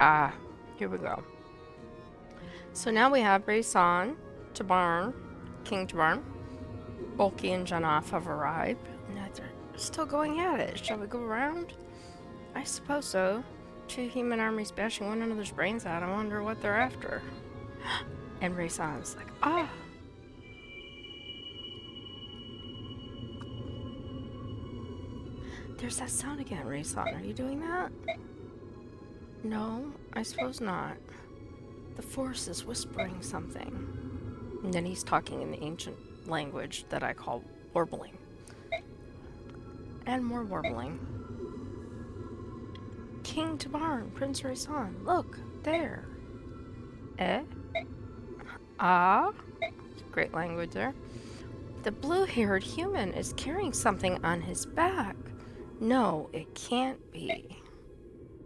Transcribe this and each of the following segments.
Ah, here we go. So now we have Raysan, Tabarn, King Tabarn, Bulky and Janoff have arrived, and they're still going at it. Shall we go around? I suppose so. Two human armies bashing one another's brains out. I wonder what they're after. And Raysan's like, ah. There's that sound again, Raysan. Are you doing that? No, I suppose not. The force is whispering something. And then he's talking in the ancient language that I call warbling. And more warbling. King Tabarn, Prince Raysan, look, there. Eh? Ah? Great language there. The blue-haired human is carrying something on his back. No, it can't be.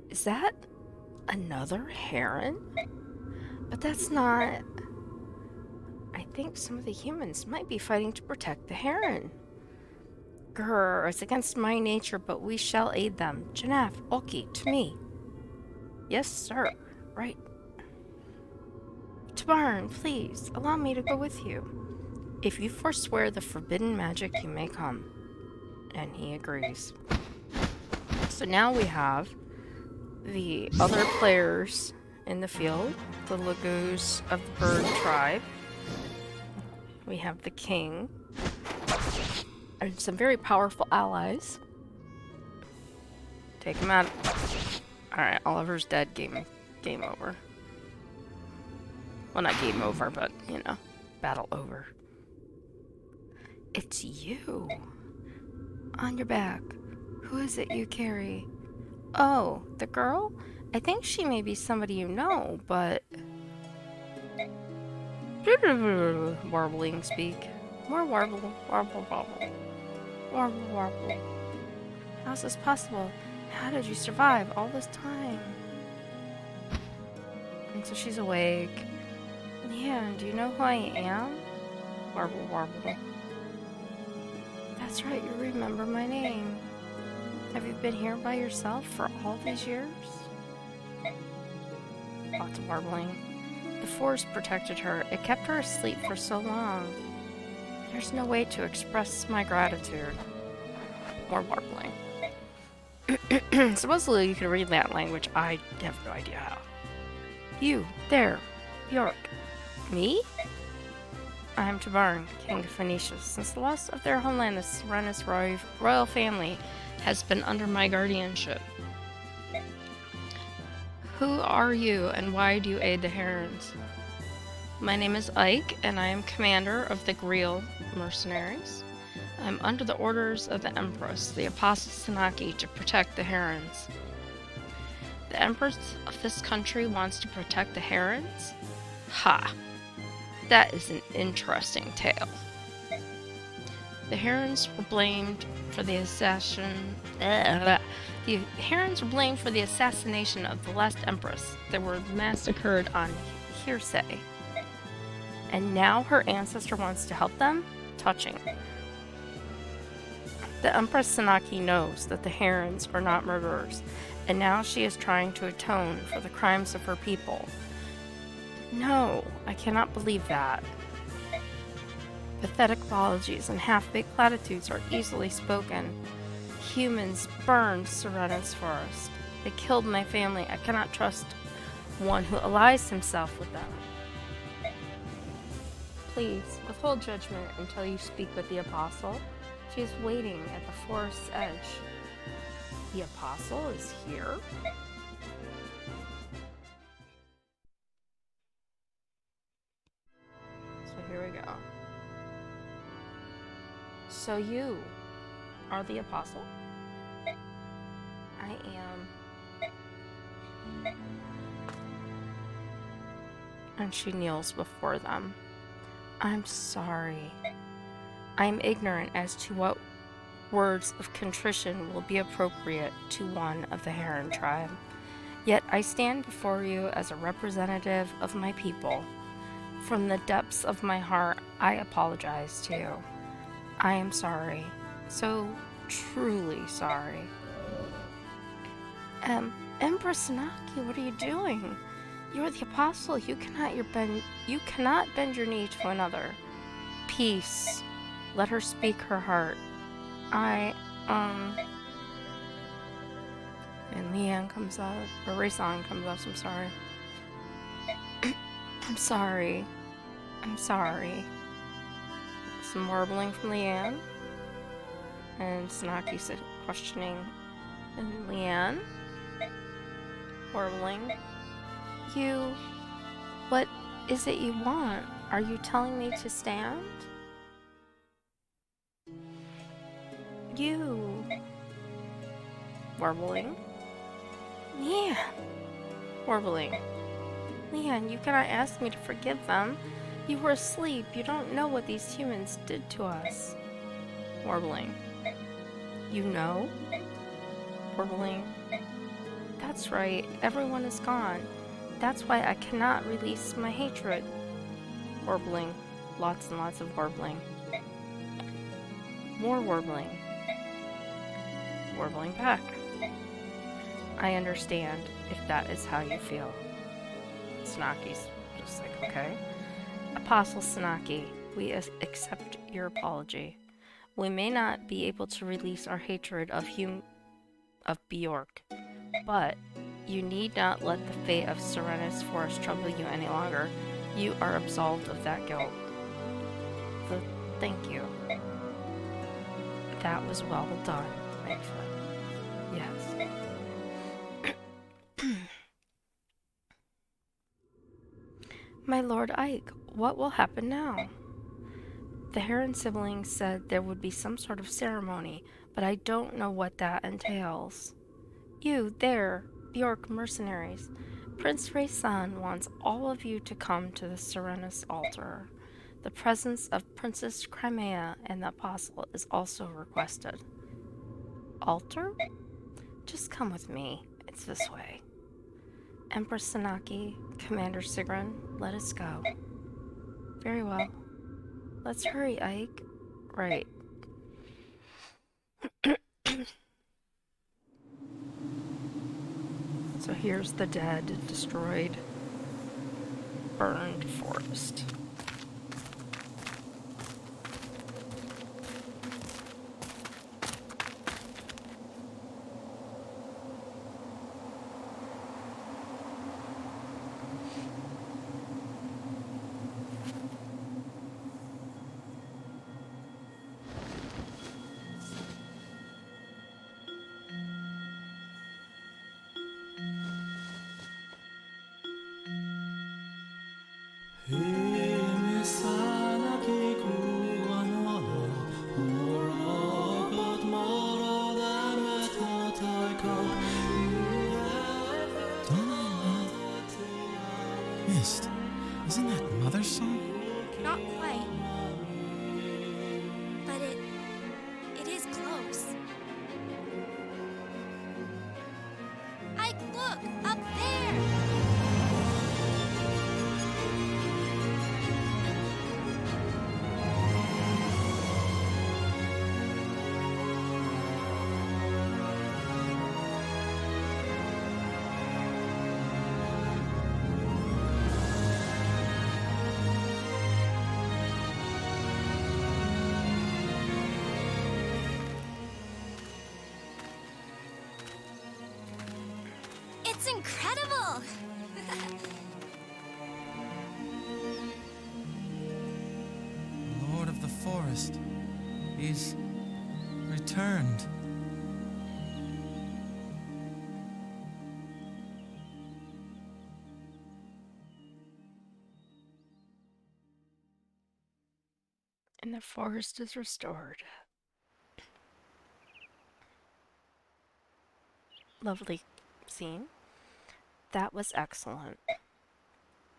Is that another heron? But that's not... I think some of the humans might be fighting to protect the heron. Grr, it's against my nature, but we shall aid them. Janaf, Ulki, to me. Yes, sir. Right. Tabarn, please, allow me to go with you. If you forswear the forbidden magic, you may come. And he agrees. So now we have the other players in the field, the Lagoos of the bird tribe. We have the king, and some very powerful allies. Take him out. Alright, Oliver's dead. Game over. Well, not game over, but, you know, battle over. It's you. On your back. Who is it you carry? Oh, the girl? I think she may be somebody you know, but... Warbling speak. More warble, warble, warble. Warble, warble. How's this possible? How did you survive all this time? And so she's awake. Yeah, do you know who I am? Warble, warble. That's right, you remember my name. Have you been here by yourself for all these years? Lots of warbling. The force protected her. It kept her asleep for so long. There's no way to express my gratitude. More warbling. Supposedly you can read that language. I have no idea how. You, there, Bjork. Me? I'm Tabarn, King of Phoenicia. Since the loss of their homeland, the Serenes royal family has been under my guardianship. Who are you, and why do you aid the herons? My name is Ike, and I am commander of the Greel mercenaries. I'm under the orders of the Empress, the Apostle Sanaki, to protect the herons. The Empress of this country wants to protect the herons? Ha! That is an interesting tale. The herons were blamed for the assassination of the last empress. They were massacred on hearsay. And now her ancestor wants to help them? Touching. The Empress Sanaki knows that the herons are not murderers, and now she is trying to atone for the crimes of her people. No, I cannot believe that. Pathetic apologies and half-baked platitudes are easily spoken. Humans burned Serenes forest. They killed my family. I cannot trust one who allies himself with them. Please, withhold judgment until you speak with the Apostle. She is waiting at the forest's edge. The Apostle is here? So here we go. So you are the Apostle? I am. And she kneels before them. I'm sorry. I am ignorant as to what words of contrition will be appropriate to one of the Heron tribe. Yet I stand before you as a representative of my people. From the depths of my heart, I apologize to you. I am sorry. So truly sorry. Empress Naki, what are you doing? You are the apostle. You cannot bend your knee to another. Peace. Let her speak her heart. And Leanne comes up, or Rayson comes up, I'm sorry. I'm sorry. I'm sorry. Some warbling from Leanne. And Snaki questioning. And Leanne. Warbling. What is it you want? Are you telling me to stand? Warbling. Leanne. Warbling. Leanne, you cannot ask me to forgive them. You were asleep. You don't know what these humans did to us. Warbling. You know? Warbling. That's right. Everyone is gone. That's why I cannot release my hatred. Warbling. Lots and lots of warbling. More warbling. Warbling back. I understand if that is how you feel. Snaki's just like, okay. Apostle Snaki, we accept your apology. We may not be able to release our hatred of Bjork, but you need not let the fate of Serenes Forest trouble you any longer. You are absolved of that guilt. Thank you. That was well done, Bigfoot. Yes. My Lord Ike, what will happen now? The Heron siblings said there would be some sort of ceremony, but I don't know what that entails. You, there, Bjork mercenaries. Prince Raysan wants all of you to come to the Serenes altar. The presence of Princess Crimea and the Apostle is also requested. Altar? Just come with me. It's this way. Empress Sanaki, Commander Sigrun, let us go. Very well. Let's hurry, Ike. Right. So here's the dead, destroyed, burned forest. Mist, isn't that Mother's song? Not quite. But it is close. Ike, look! Up there! It's incredible! Lord of the Forest. He's returned. And the forest is restored. Lovely scene. That was excellent.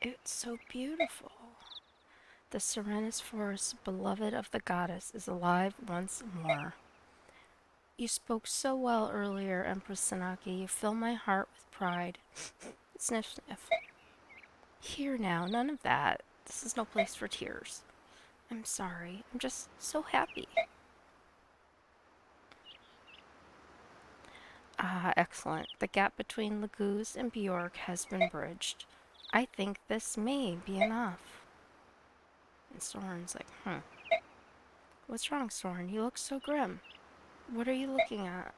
It's so beautiful. The Serenes Forest, beloved of the goddess, is alive once more. You spoke so well earlier, Empress Sanaki. You fill my heart with pride. Sniff, sniff. Here now, none of that. This is no place for tears. I'm sorry. I'm just so happy. Ah, excellent. The gap between Laguz and Bjork has been bridged. I think this may be enough. And Soren's like, What's wrong, Soren? You look so grim. What are you looking at?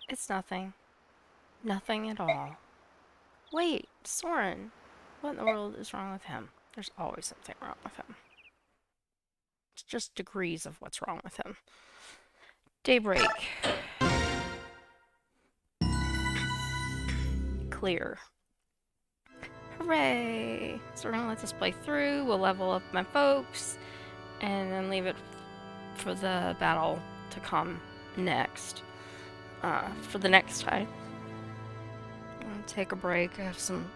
It's nothing. Nothing at all. Wait, Soren. What in the world is wrong with him? There's always something wrong with him. It's just degrees of what's wrong with him. Daybreak. Clear. Hooray! So we're gonna let this play through. We'll level up my folks. And then leave it for the battle to come next. For the next time. I'm gonna take a break. I have some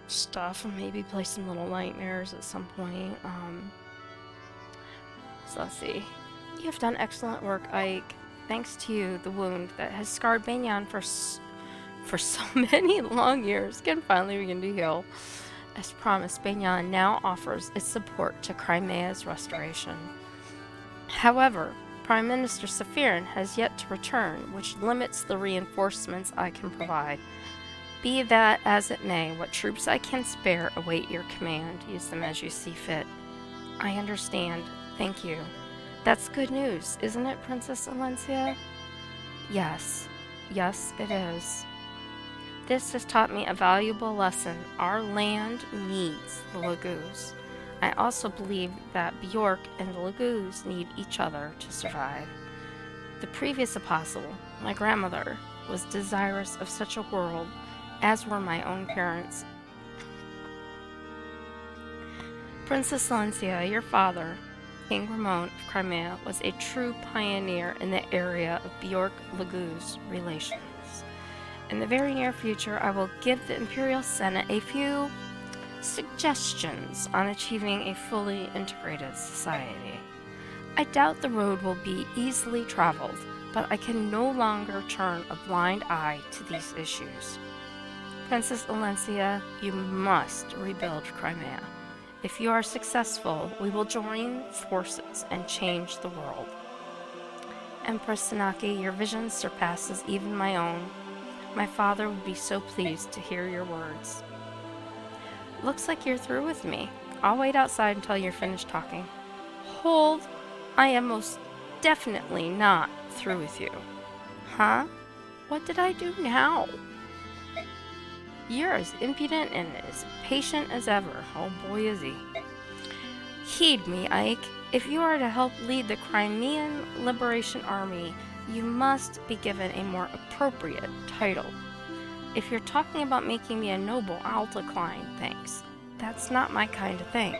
stuff and maybe play some Little Nightmares at some point. So let's see. You have done excellent work, Ike. Thanks to you, the wound that has scarred Banyan for so many long years can finally begin to heal. As promised, Banyan now offers its support to Crimea's restoration. However, Prime Minister Safirin has yet to return, which limits the reinforcements I can provide. Be that as it may, what troops I can spare await your command. Use them as you see fit. I understand. Thank you. That's good news, isn't it, Princess Alencia? Yes. Yes, it is. This has taught me a valuable lesson. Our land needs the Laguz. I also believe that Bjork and the Laguz need each other to survive. The previous apostle, my grandmother, was desirous of such a world, as were my own parents. Princess Alencia, your father, King Ramon of Crimea, was a true pioneer in the area of Bjork-Laguz relations. In the very near future, I will give the Imperial Senate a few suggestions on achieving a fully integrated society. I doubt the road will be easily traveled, but I can no longer turn a blind eye to these issues. Princess Alencia, you must rebuild Crimea. If you are successful, we will join forces and change the world. Empress Sanaki, your vision surpasses even my own. My father would be so pleased to hear your words. Looks like you're through with me. I'll wait outside until you're finished talking. Hold! I am most definitely not through with you. Huh? What did I do now? You're as impudent and as patient as ever. Oh boy, is he. Heed me, Ike. If you are to help lead the Crimean Liberation Army, you must be given a more appropriate title. If you're talking about making me a noble, I'll decline, thanks. That's not my kind of thing.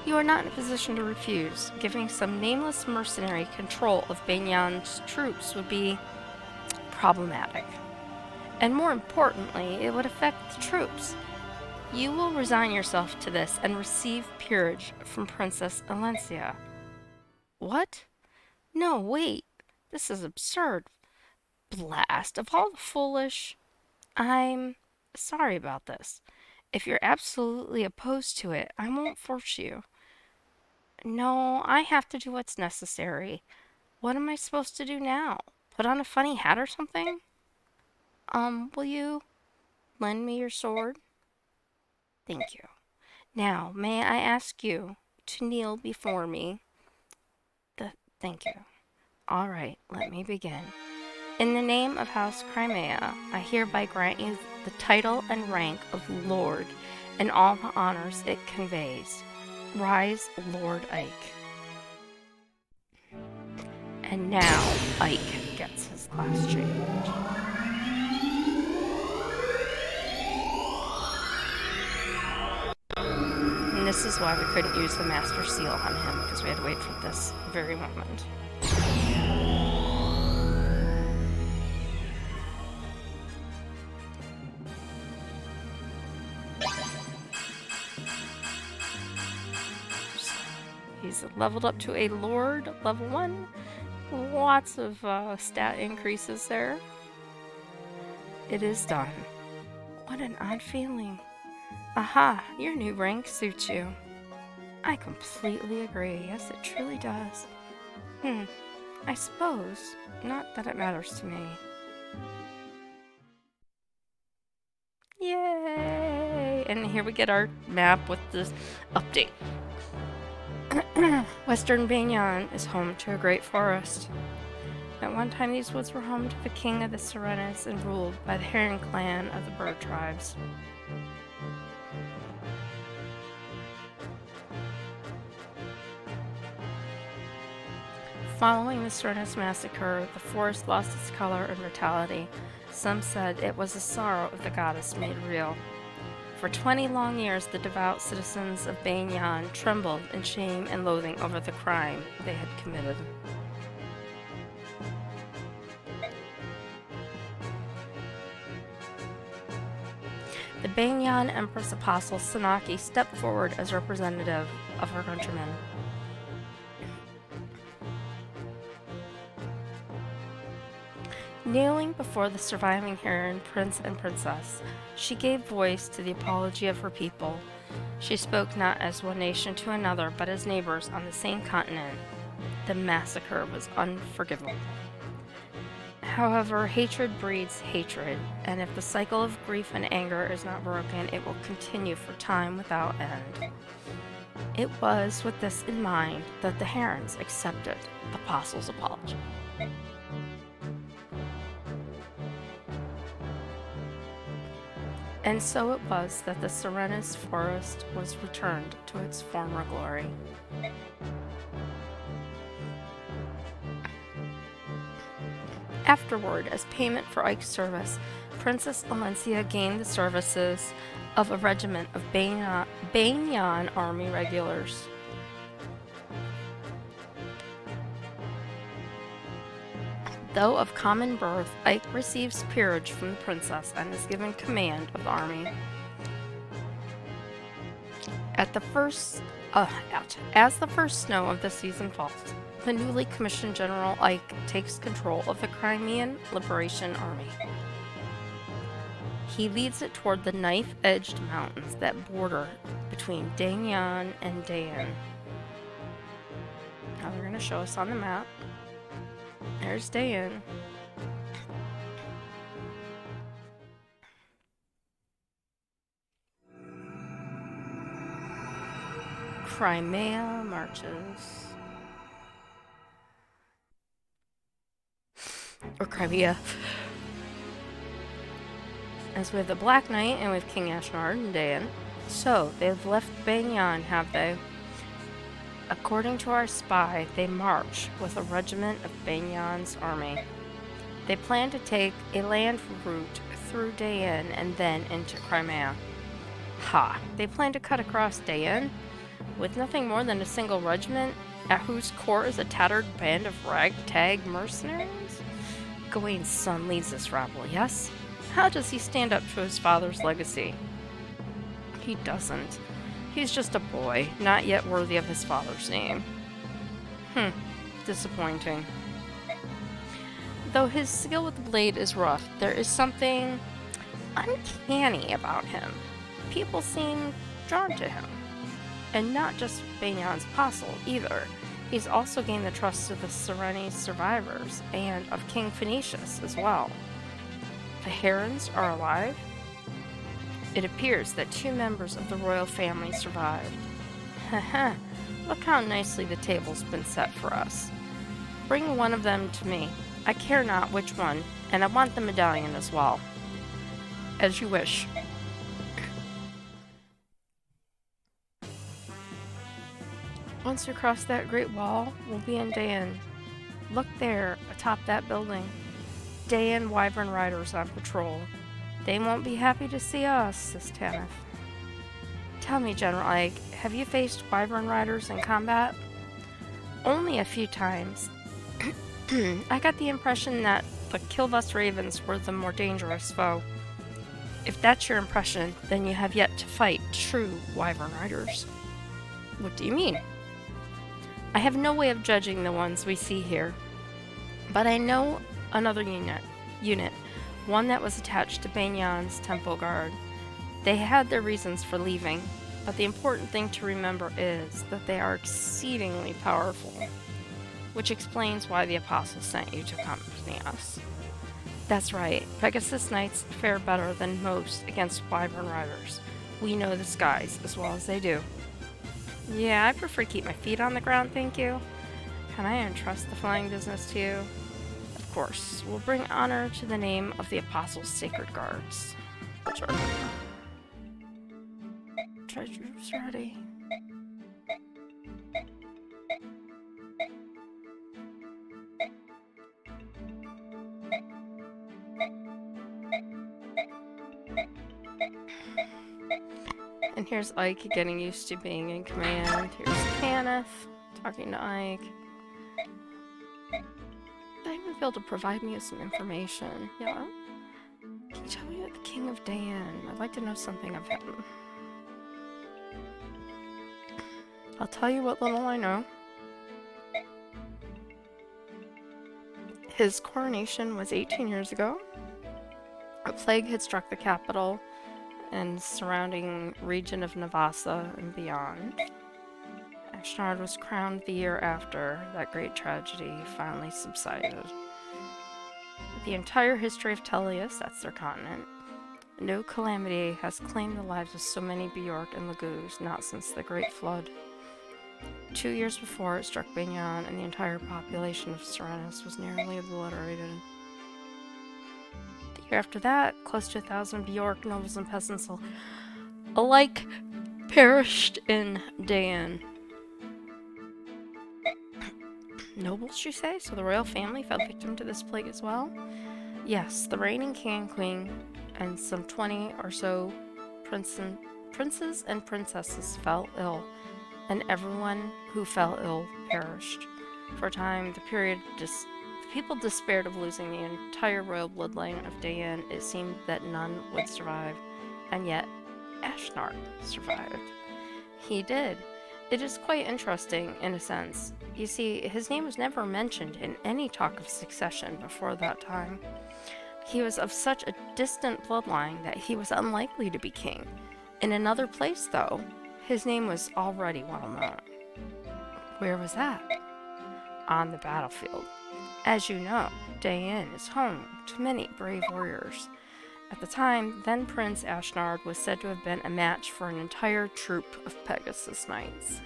You are not in a position to refuse. Giving some nameless mercenary control of Banyan's troops would be problematic. And more importantly, it would affect the troops. You will resign yourself to this and receive peerage from Princess Alencia. What? No, wait. This is absurd. Blast of all the foolish. I'm sorry about this. If you're absolutely opposed to it, I won't force you. No, I have to do what's necessary. What am I supposed to do now? Put on a funny hat or something? Will you lend me your sword? Thank you. Now, may I ask you to kneel before me? Thank you. All right, let me begin. In the name of House Crimea, I hereby grant you the title and rank of Lord and all the honors it conveys. Rise, Lord Ike. And now Ike gets his class change. And this is why we couldn't use the Master Seal on him, because we had to wait for this very moment. He's leveled up to a Lord, level 1. Lots of stat increases there. It is done. What an odd feeling. Aha, your new rank suits you. I completely agree. Yes, it truly does. I suppose. Not that it matters to me. Yay! And here we get our map with this update. Western Banyan is home to a great forest. At one time, these woods were home to the king of the Serenes and ruled by the Heron clan of the bird tribes. Following the Serenes massacre, the forest lost its color and vitality. Some said it was the sorrow of the goddess made real. For 20 long years, the devout citizens of Banyan trembled in shame and loathing over the crime they had committed. The Banyan Empress Apostle Sanaki stepped forward as representative of her countrymen. Kneeling before the surviving Heron prince and princess, she gave voice to the apology of her people. She spoke not as one nation to another, but as neighbors on the same continent. The massacre was unforgivable. However, hatred breeds hatred, and if the cycle of grief and anger is not broken, it will continue for time without end. It was with this in mind that the Herons accepted the apostle's apology. And so it was that the Serenes forest was returned to its former glory. Afterward, as payment for Ike's service, Princess Alencia gained the services of a regiment of Banyan Army regulars. Though of common birth, Ike receives peerage from the princess and is given command of the army. As the first snow of the season falls, the newly commissioned General Ike takes control of the Crimean Liberation Army. He leads it toward the knife-edged mountains that border between Danyan and Dayan. Now they're going to show us on the map. There's Dayan. Crimea marches. Or Crimea. As we have the Black Knight and we have King Ashnard and Dayan. So, they've left Banyan, have they? According to our spy, they march with a regiment of Banyan's army. They plan to take a land route through Dayan and then into Crimea. Ha! They plan to cut across Dayan with nothing more than a single regiment at whose core is a tattered band of ragtag mercenaries? Gawain's son leads this rabble, yes? How does he stand up to his father's legacy? He doesn't. He's just a boy, not yet worthy of his father's name. Disappointing. Though his skill with the blade is rough, there is something uncanny about him. People seem drawn to him. And not just Banyan's apostle, either. He's also gained the trust of the Serenes survivors, and of King Phoenicius as well. The Herons are alive? It appears that 2 members of the royal family survived. Haha, look how nicely the table's been set for us. Bring one of them to me. I care not which one, and I want the medallion as well. As you wish. Once you cross that great wall, we'll be in Dayan. Look there, atop that building. Dayan Wyvern Riders on patrol. They won't be happy to see us, says Tanith. Tell me, General Ike, have you faced Wyvern Riders in combat? Only a few times. I got the impression that the Kilvus Ravens were the more dangerous foe. If that's your impression, then you have yet to fight true Wyvern Riders. What do you mean? I have no way of judging the ones we see here, but I know another unit, one that was attached to Banyan's temple guard. They had their reasons for leaving, but the important thing to remember is that they are exceedingly powerful. which explains why the apostles sent you to accompany us. That's right, Pegasus Knights fare better than most against Wyvern riders. We know the skies as well as they do. Yeah, I prefer to keep my feet on the ground, thank you. Can I entrust the flying business to you? Of course, we'll bring honor to the name of the Apostles' Sacred Guards. Sure. Treasure's ready. And here's Ike getting used to being in command. Here's Kenneth talking to Ike. They might be able to provide me with some information. Yeah? Can you tell me about the King of Dan? I'd like to know something of him. I'll tell you what little I know. His coronation was 18 years ago. A plague had struck the capital and surrounding region of Navasa and beyond. Ashnard was crowned the year after that great tragedy finally subsided. The entire history of Tellius, that's their continent, no calamity has claimed the lives of so many Bjork and Lagoos, not since the Great Flood. 2 years before, it struck Banyan, and the entire population of Serenes was nearly obliterated. The year after that, close to 1,000 Bjork nobles and peasants alike perished in Dan. Nobles, you say? So the royal family fell victim to this plague as well? Yes, the reigning king and queen and some 20 or so princes and princesses fell ill, and everyone who fell ill perished. For a time, the people despaired of losing the entire royal bloodline of Dayan. It seemed that none would survive, and yet Ashnard survived. He did. It is quite interesting, in a sense. You see, his name was never mentioned in any talk of succession before that time. He was of such a distant bloodline that he was unlikely to be king. In another place, though, his name was already well known. Where was that? On the battlefield. As you know, Dayan is home to many brave warriors. At the time, then Prince Ashnard was said to have been a match for an entire troop of Pegasus Knights.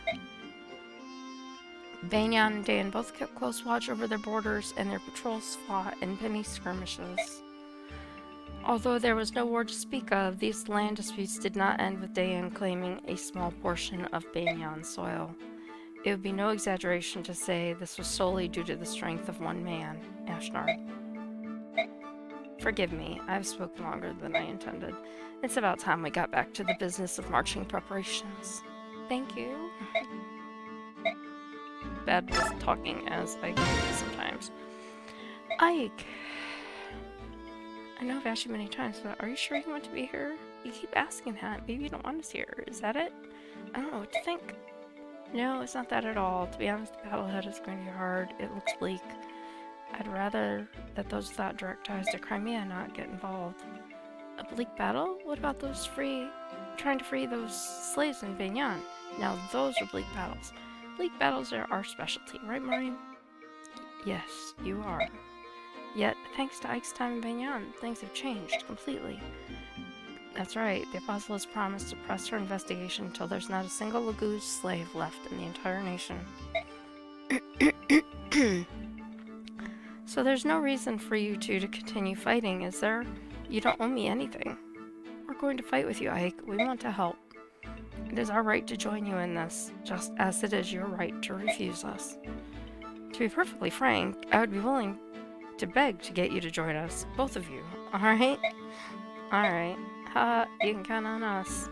Banyan and Dan both kept close watch over their borders, and their patrols fought in many skirmishes. Although there was no war to speak of, these land disputes did not end with Dayan claiming a small portion of Banyan's soil. It would be no exaggeration to say this was solely due to the strength of one man, Ashnard. Forgive me, I've spoken longer than I intended. It's about time we got back to the business of marching preparations. Thank you. Bad was talking as Ike did sometimes. Ike! I know I've asked you many times, but are you sure you want to be here? You keep asking that. Maybe you don't want us here. Is that it? I don't know what to think. No, it's not that at all. To be honest, the battle ahead is going to be hard. It looks bleak. I'd rather that those without direct ties to Crimea not get involved. A bleak battle? What about those trying to free those slaves in Banyan? Now those are bleak battles. Bleak battles are our specialty, right, Maureen? Yes, you are. Yet, thanks to Ike's time in Banyan, things have changed completely. That's right, the Apostle has promised to press her investigation until there's not a single Lagoos slave left in the entire nation. So there's no reason for you two to continue fighting, is there? You don't owe me anything. We're going to fight with you, Ike. We want to help. It is our right to join you in this, just as it is your right to refuse us. To be perfectly frank, I would be willing to beg to get you to join us, both of you, alright? Alright. You can count on us.